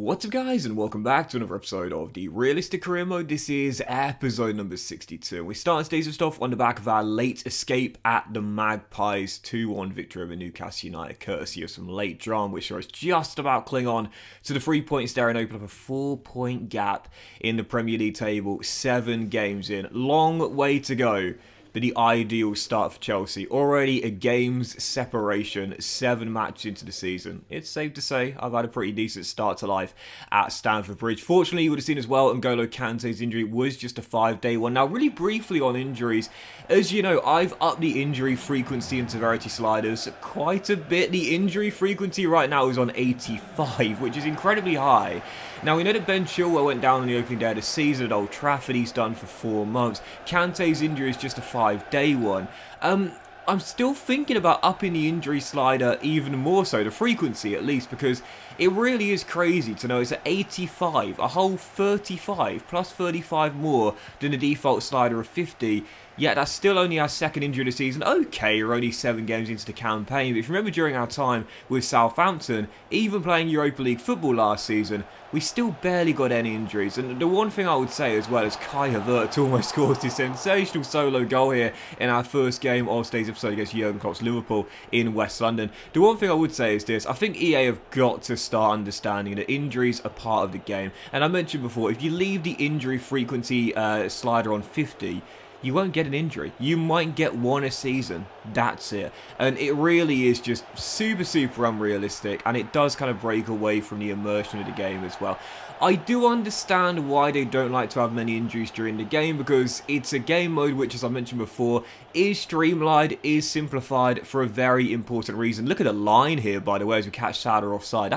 What's up guys, and welcome back to another episode of the Realistic Career Mode. This is episode number 62. We start today's stuff on the back of our late escape at the Magpies 2-1 victory over Newcastle United, courtesy of some late drama, which saw us just about cling on to the 3 points there and open up a 4-point gap in the Premier League table, 7 games in. Long way to go. But the ideal start for Chelsea. Already a game's separation, 7 matches into the season. It's safe to say I've had a pretty decent start to life at Stamford Bridge. Fortunately, you would have seen as well, N'Golo Kante's injury was just a 5-day one. Now, really briefly on injuries, as you know, I've upped the injury frequency and severity sliders quite a bit. The injury frequency right now is on 85, which is incredibly high. Now, we know that Ben Chilwell went down on the opening day of the season at Old Trafford. He's done for 4 months. Kante's injury is just a 5-day one. I'm still thinking about upping the injury slider even more so, the frequency at least, because it really is crazy to know it's at 85, a whole 35 plus 35 more than the default slider of 50. Yeah, that's still only our second injury of the season. Okay, we're only 7 games into the campaign, but if you remember during our time with Southampton, even playing Europa League football last season, we still barely got any injuries. And the one thing I would say as well is Kai Havertz almost scored his sensational solo goal here in our first game of today's episode against Jurgen Klopp's Liverpool in West London. The one thing I would say is this: I think EA have got to start understanding that injuries are part of the game. And I mentioned before, if you leave the injury frequency slider on 50, you won't get an injury. You might get 1 a season. That's it. And it really is just super unrealistic, and it does kind of break away from the immersion of the game as well. I do understand why they don't like to have many injuries during the game, because it's a game mode which, as I mentioned before, is streamlined, is simplified for a very important reason. Look at the line here, by the way, as we catch Salah offside.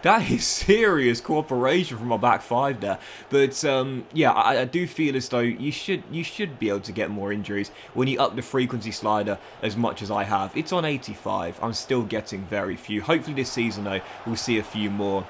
That is serious cooperation from our back 5 there. But yeah, I do feel as though you should be able to get more injuries when you up the frequency slider as much as I have. It's on 85. I'm still getting very few. Hopefully this season though, we'll see a few more,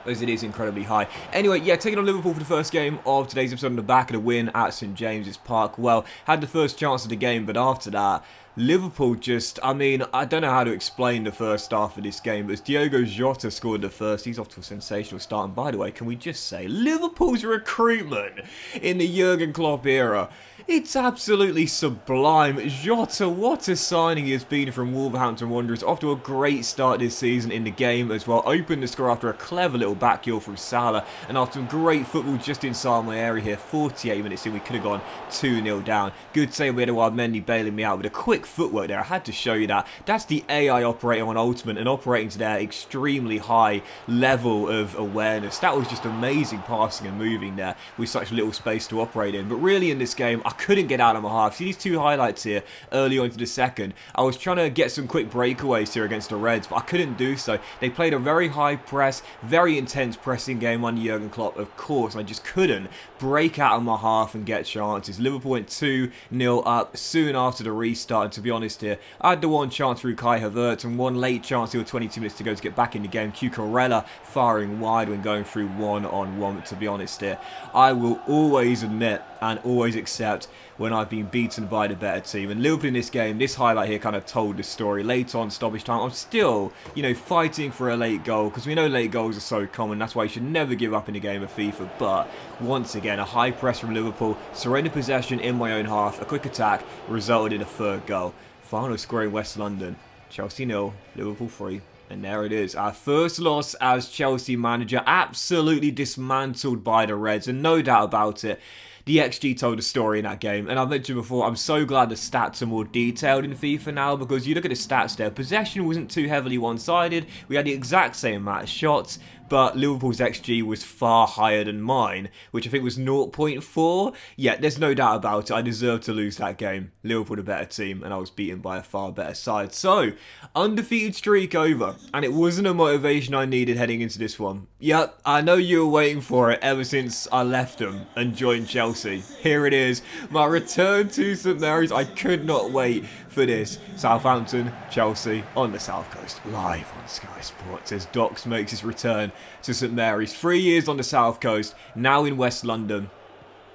as it is incredibly high. Anyway, yeah, taking on Liverpool for the first game of today's episode on the back of the win at St James's Park. Well, had the first chance of the game, but after that, Liverpool just, I mean, I don't know how to explain the first half of this game, but as Diogo Jota scored the first, he's off to a sensational start. And by the way, can we just say, Liverpool's recruitment in the Jurgen Klopp era, it's absolutely sublime. Jota, what a signing he has been from Wolverhampton Wanderers. Off to a great start this season in the game as well. Opened the score after a clever little back heel from Salah. And after some great football just inside my area here, 48 minutes in, we could have gone 2-0 down. Good save, we had a while Mendy bailing me out with a quick footwork there. I had to show you that. That's the AI operating on Ultimate and operating to their extremely high level of awareness. That was just amazing passing and moving there with such little space to operate in. But really in this game, I couldn't get out of my half. See these 2 highlights here early on to the second. I was trying to get some quick breakaways here against the Reds, but I couldn't do so. They played a very high press, very intense pressing game under Jurgen Klopp, of course, and I just couldn't break out of my half and get chances. Liverpool went 2-0 up soon after the restart, and to be honest here, I had the one chance through Kai Havertz and one late chance here with 22 minutes to go to get back in the game. Cucurella firing wide when going through 1-on-1, but to be honest here, I will always admit and always accept when I've been beaten by the better team. And Liverpool in this game, this highlight here kind of told the story. Late on stoppage time, I'm still, you know, fighting for a late goal, because we know late goals are so common. That's why you should never give up in a game of FIFA. But once again, a high press from Liverpool, surrender possession in my own half, a quick attack resulted in a 3rd goal. Final score in West London, Chelsea 0, Liverpool 3. And there it is, our first loss as Chelsea manager, absolutely dismantled by the Reds, and no doubt about it, the XG told a story in that game. And I've mentioned before, I'm so glad the stats are more detailed in FIFA now, because you look at the stats there, possession wasn't too heavily one-sided, we had the exact same amount of shots, but Liverpool's XG was far higher than mine, which I think was 0.4. Yeah, there's no doubt about it. I deserved to lose that game. Liverpool the better team, and I was beaten by a far better side. So, undefeated streak over, and it wasn't a motivation I needed heading into this one. Yep, I know you were waiting for it ever since I left them and joined Chelsea. Here it is, my return to St Mary's. I could not wait for this. Southampton, Chelsea on the South Coast, live on Sky Sports as Docs makes his return to St Mary's. 3 years on the South Coast, now in West London.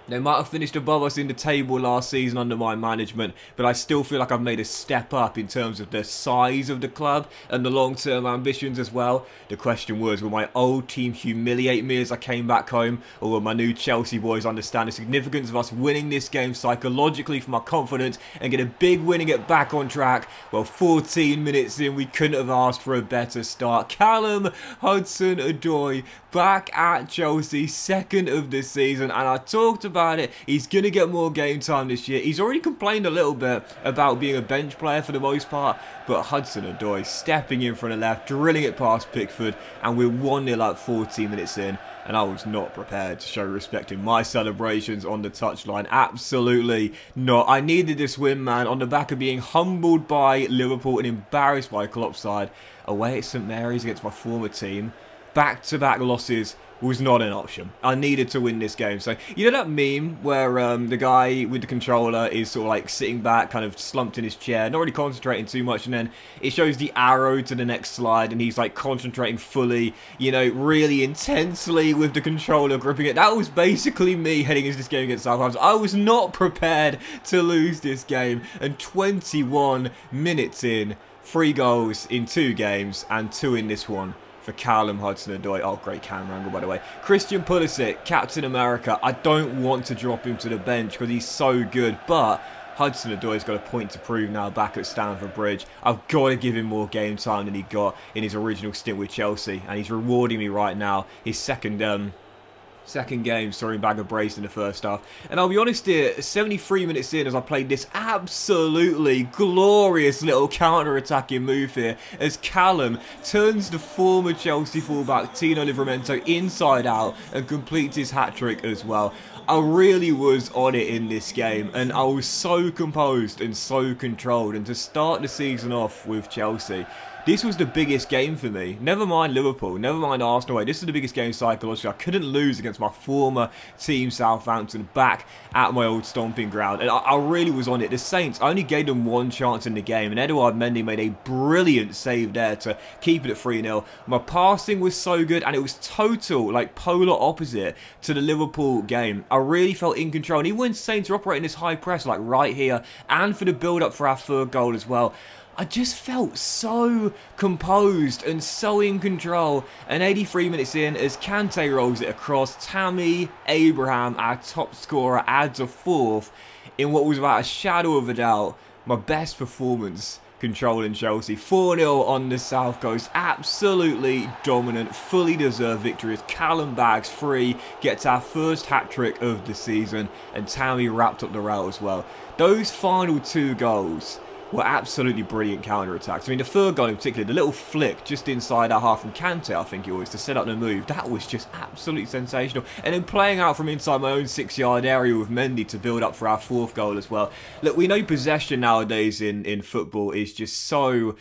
They might have finished above us in the table last season under my management, but I still feel like I've made a step up in terms of the size of the club and the long-term ambitions as well. The question was, will my old team humiliate me as I came back home, or will my new Chelsea boys understand the significance of us winning this game psychologically for my confidence and get a big win and get back on track? Well, 14 minutes in, we couldn't have asked for a better start. Callum Hudson-Odoi back at Chelsea, second of the season, and I talked about it. He's going to get more game time this year. He's already complained a little bit about being a bench player for the most part, but Hudson-Odoi stepping in from the left, drilling it past Pickford, and we're 1-0 up 14 minutes in, and I was not prepared to show respect in my celebrations on the touchline. Absolutely not. I needed this win, man, on the back of being humbled by Liverpool and embarrassed by Klopp's side. Away at St Mary's against my former team, back-to-back losses was not an option. I needed to win this game. So, you know that meme where the guy with the controller is sort of like sitting back, kind of slumped in his chair, not really concentrating too much, and then it shows the arrow to the next slide, and he's like concentrating fully, you know, really intensely with the controller, gripping it. That was basically me heading into this game against Southampton. I was not prepared to lose this game, and 21 minutes in, 3 goals in 2 games, and 2 in this one for Callum Hudson-Odoi. Oh, great camera angle, by the way. Christian Pulisic, Captain America. I don't want to drop him to the bench because he's so good, but Hudson-Odoi's got a point to prove now back at Stamford Bridge. I've got to give him more game time than he got in his original stint with Chelsea, and he's rewarding me right now. His second game, throwing back a brace in the first half. And I'll be honest here, 73 minutes in as I played this absolutely glorious little counter-attacking move here as Callum turns the former Chelsea fullback Tino Livramento inside out and completes his hat-trick as well. I really was on it in this game, and I was so composed and so controlled. And to start the season off with Chelsea, this was the biggest game for me. Never mind Liverpool, never mind Arsenal. This is the biggest game psychologically. I couldn't lose against my former team Southampton back at my old stomping ground. And I really was on it. The Saints, I only gave them 1 chance in the game, and Edouard Mendy made a brilliant save there to keep it at 3-0. My passing was so good, and it was total, like, polar opposite to the Liverpool game. I really felt in control. And even when Saints are operating this high press, like right here, and for the build-up for our 3rd goal as well, I just felt so composed and so in control. And 83 minutes in, as Kante rolls it across, Tammy Abraham, our top scorer, adds a 4th in what was without a shadow of a doubt my best performance controlling Chelsea. 4-0 on the South Coast. Absolutely dominant, fully deserved victory as Callum bags 3, gets our first hat-trick of the season, and Tammy wrapped up the rout as well. Those final 2 goals were absolutely brilliant counter-attacks. I mean, the 3rd goal in particular, the little flick just inside our half from Kante, I think it was, to set up the move, that was just absolutely sensational. And then playing out from inside my own 6-yard area with Mendy to build up for our 4th goal as well. Look, we know possession nowadays in football is just so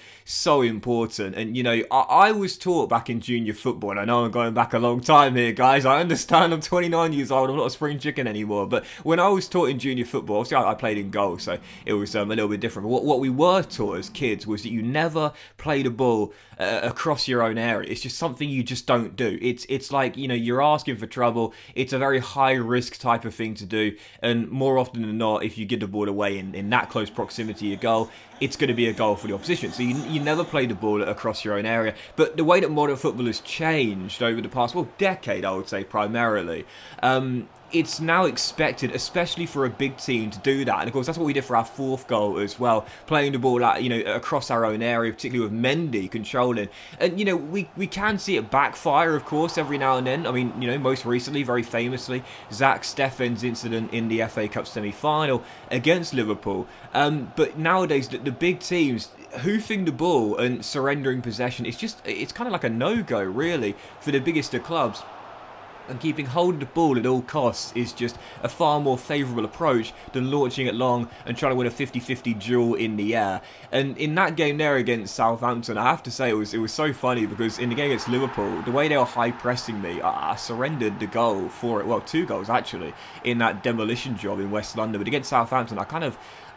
important. And, you know, I was taught back in junior football, and I know I'm going back a long time here, guys. I understand I'm 29 years old, I'm not a spring chicken anymore. But when I was taught in junior football, obviously I played in goal, so it was a little bit different. But what we were taught as kids was that you never play the ball across your own area. It's just something you just don't do. It's like, you know, you're asking for trouble. It's a very high risk type of thing to do, and more often than not, if you get the ball away in that close proximity to your goal, it's going to be a goal for the opposition. So you never play the ball across your own area. But the way that modern football has changed over the past, well, decade, I would say, primarily, it's now expected, especially for a big team, to do that. And of course, that's what we did for our 4th goal as well, playing the ball out, you know, across our own area, particularly with Mendy controlling. And, you know, we can see it backfire, of course, every now and then. I mean, you know, most recently, very famously, Zach Steffen's incident in the FA Cup semi-final against Liverpool. But nowadays, the big teams hoofing the ball and surrendering possession, it's kind of like a no-go, really, for the biggest of clubs. And keeping hold of the ball at all costs is just a far more favourable approach than launching it long and trying to win a 50-50 duel in the air. And in that game there against Southampton, I have to say it was so funny, because in the game against Liverpool, the way they were high pressing me, I surrendered the goal for it. Well, 2 goals actually in that demolition job in West London. But against Southampton,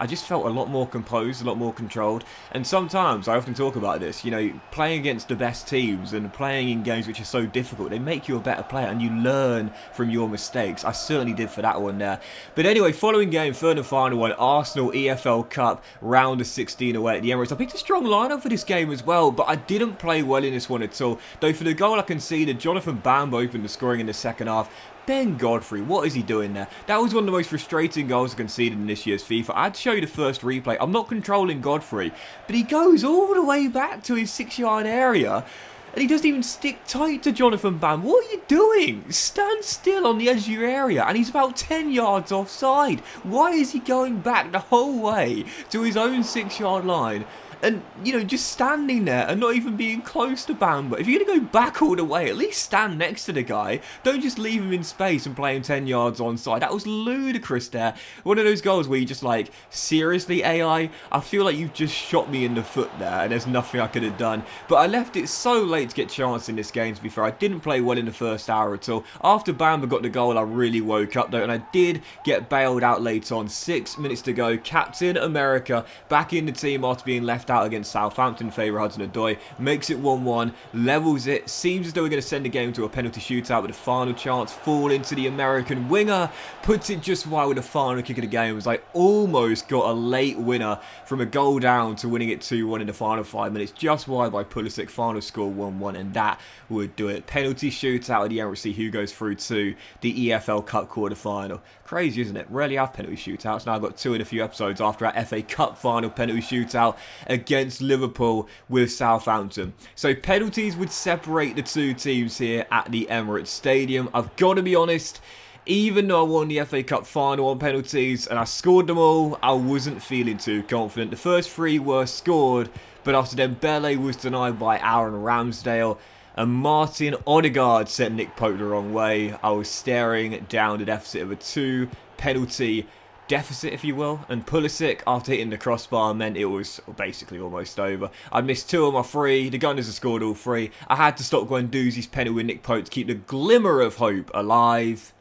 I just felt a lot more composed, a lot more controlled. And sometimes, I often talk about this, you know, playing against the best teams and playing in games which are so difficult, they make you a better player and you learn from your mistakes. I certainly did for that one there. But anyway, following game, third and final one, Arsenal EFL Cup, round of 16 away at the Emirates. I picked a strong lineup for this game as well, but I didn't play well in this one at all. Though for the goal I conceded, Jonathan Bambo opened the scoring in the second half. Ben Godfrey, what is he doing there? That was one of the most frustrating goals I conceded in this year's FIFA. I had to show you the first replay. I'm not controlling Godfrey, but he goes all the way back to his 6-yard area. And he doesn't even stick tight to Jonathan Bam. What are you doing? Stand still on the edge of your area. And he's about 10 yards offside. Why is he going back the whole way to his own 6-yard line? And, you know, just standing there and not even being close to Bamba. If you're going to go back all the way, at least stand next to the guy. Don't just leave him in space and play him 10 yards onside. That was ludicrous there. One of those goals where you just like, seriously, AI? I feel like you've just shot me in the foot there and there's nothing I could have done. But I left it so late to get chance in this game, to be fair. I didn't play well in the first hour at all. After Bamba got the goal, I really woke up though. And I did get bailed out late on. 6 minutes to go. Captain America back in the team after being left out against Southampton, favour Hudson-Odoi, makes it 1-1, levels it, seems as though we're going to send the game to a penalty shootout with a final chance fall into the American winger, puts it just wide with the final kick of the game. It was like almost got a late winner from a goal down to winning it 2-1 in the final 5 minutes, just wide by Pulisic, final score 1-1, and that would do it. Penalty shootout at the Emirates, see who goes through to the EFL Cup quarter-final. Crazy, isn't it? Rarely have penalty shootouts. Now I've got 2 in a few episodes after our FA Cup final penalty shootout against Liverpool with Southampton. So penalties would separate the two teams here at the Emirates Stadium. I've got to be honest, even though I won the FA Cup final on penalties and I scored them all, I wasn't feeling too confident. The first 3 were scored, but after Dembele was denied by Aaron Ramsdale, and Martin Odegaard sent Nick Pope the wrong way, I was staring down the deficit of a 2 penalty deficit, if you will, and Pulisic, after hitting the crossbar, meant it was basically almost over. I missed 2 of my 3, the Gunners had scored all 3. I had to stop Guendouzi's penalty with Nick Pope to keep the glimmer of hope alive.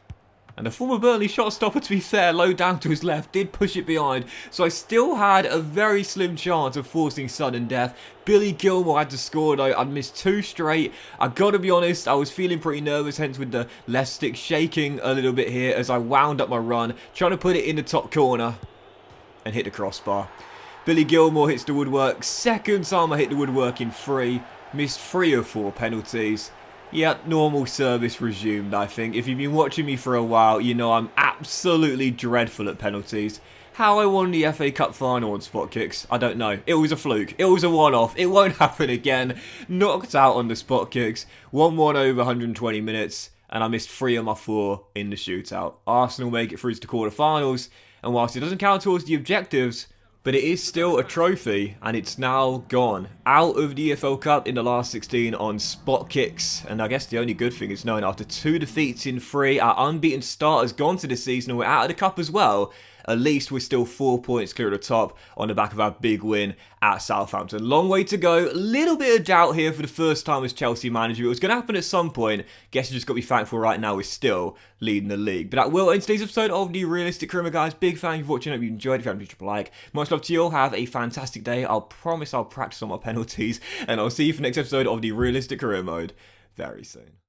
And the former Burnley shot stopper, to be fair, low down to his left, did push it behind. So I still had a very slim chance of forcing sudden death. Billy Gilmore had to score though. I'd missed 2 straight. I gotta be honest, I was feeling pretty nervous, hence with the left stick shaking a little bit here as I wound up my run, trying to put it in the top corner and hit the crossbar. Billy Gilmore hits the woodwork. Second time I hit the woodwork in 3. Missed 3 of 4 penalties. Yeah, normal service resumed, I think. If you've been watching me for a while, you know I'm absolutely dreadful at penalties. How I won the FA Cup final on spot kicks, I don't know. It was a fluke. It was a one-off. It won't happen again. Knocked out on the spot kicks. 1-1 over 120 minutes. And I missed 3 of my 4 in the shootout. Arsenal make it through to the quarterfinals. And whilst it doesn't count towards the objectives, but it is still a trophy, and it's now gone. Out of the EFL Cup in the last 16 on spot kicks. And I guess the only good thing is knowing after 2 defeats in 3, our unbeaten start has gone to this season and we're out of the Cup as well. At least we're still 4 points clear of the top on the back of our big win at Southampton. Long way to go. Little bit of doubt here for the first time as Chelsea manager. It was going to happen at some point. Guess you just got to be thankful right now we're still leading the league. But that will end today's episode of the Realistic Career, guys. Big thank you for watching. I hope you enjoyed. If you haven't, please drop a like. Much love to you all. Have a fantastic day. I'll promise I'll practice on my penalties. And I'll see you for the next episode of the Realistic Career Mode very soon.